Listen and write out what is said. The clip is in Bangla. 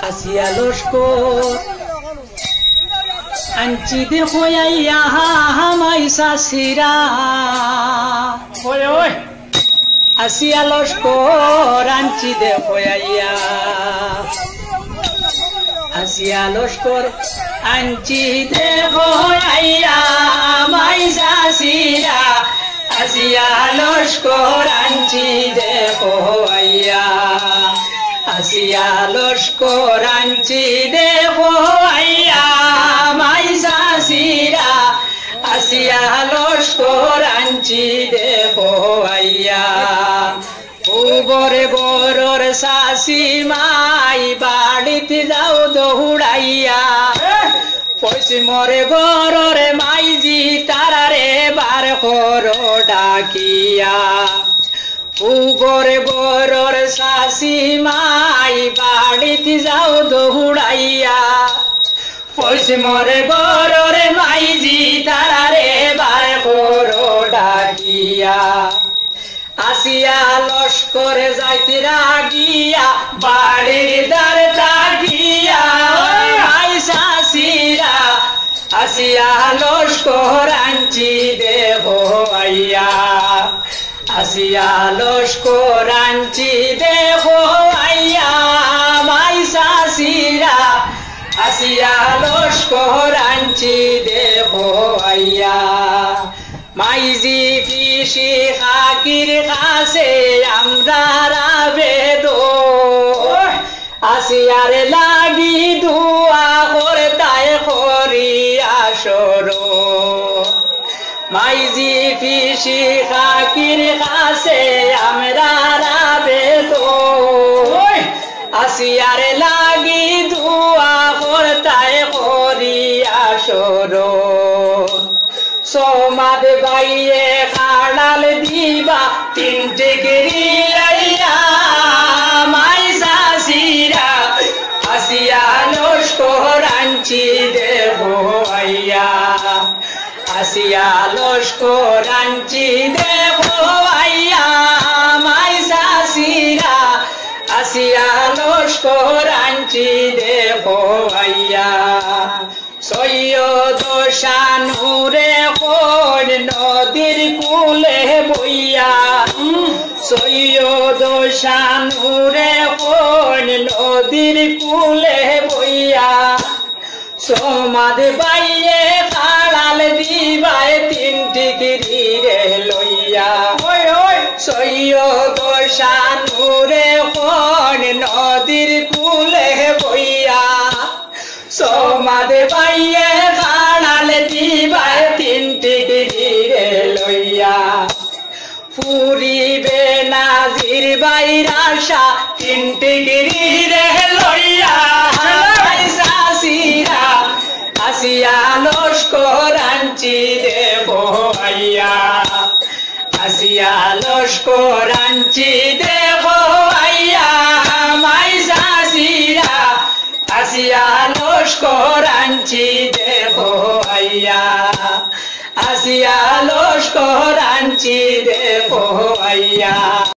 আসিয়া লস্কর আনছি দেখো আইয়া হামাই সাসিরা আসিয়া লস্কর আনছি দেখো আইয়া আসিয়া লস্কর আনছি দেখো আইয়া হামাই সাসিরা আসিয়া লস্কর আনছি দেখো আইয়া আসিয়া লস্কর আনছি দেখো আইয়া মাই সাসিরা আসিয়া লস্কর আনছি দেখো আইয়া উগরে গরর সাসি মাই বাড়িতে যাও দৌড়াইয়া পশ্চিমরে গরর মাইজি তারারে বার করো ডাকিয়া উগরে গরর সাসি মাই বাড়িতে যাও দৌড়াইয়া পশ্চিমরে গরর মাইজি তারারে বার করো ডাকিয়া আসিয়া লস্কর যাইতে রাগিয়া বাড়ির দ্বার ডাকিয়া মাই সাসিরা আসিয়া লস্কর আনছি দেখো আইয়া আসিয়া লস্কর আনছি দেখো আইয়া মাই সাসিরা আসিয়া লস্কর আনছি দেখো আইয়া মাইজি পিসি খাকির কাছে আমরা আবেদন আসিয়ার লাগি দুয়া করতাই করিয়া সরো মাইজি পিসি খাকির কাছে আমরা আবেদন আসিয়ার লাগি দুয়া করতাই করিয়া সরো সমাদ বাইয়ে খাড়াল দিবা তিনটে গিরিয়া মাই সাসিরা আসিয়া লস্কর আনছি দেখো আইয়া আসিয়া লস্কর আনছি দেখো আইয়া মাই সাসিরা আসিয়া লস্কর আনছি দেখো আইয়া সৈয়দ শানুরে কোন নদীর কুলে বইয়া সৈয়দ শানুরে কোন নদীর কুলে বইয়া সমাদ বাইয়ে খাড়াল দিবায় তিনটি গিরিরে লইয়া সৈয়দ শানুরে কোন নদীর কুলে বইয়া সমাদ বাইয়ে খাড়াল দিবায় তিনটি গিরিরে লইয়া পুরিবে নাজির বাইর আশা তিনটি গিরিরে লইয়া সাসিরা আসিয়া লস্কর আনছি দেখো আইয়া আসিয়া লস্কর আনছি দেখো আইয়া মাই সাসিরা আসিয়া লস্কর আনছি দেখো আইয়া আসিয়া লস্কর আনছি দেখো আইয়া।